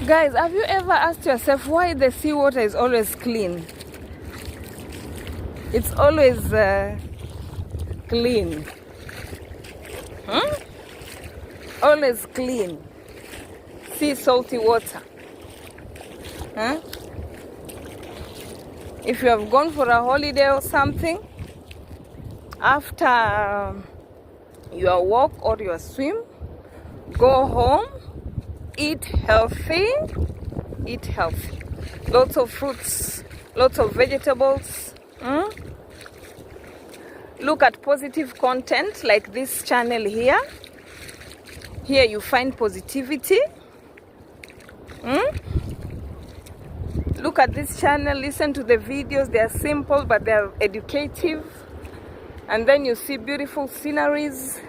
Guys, have you ever asked yourself why the seawater is always clean? It's always clean. Always clean. Sea salty water. If you have gone for a holiday or something, after your walk or your swim, go home, eat healthy. Lots of fruits, lots of vegetables. Look at positive content like this channel here. Here you find positivity. Look at this channel, listen to the videos. They are simple but they are educative. And then you see beautiful sceneries.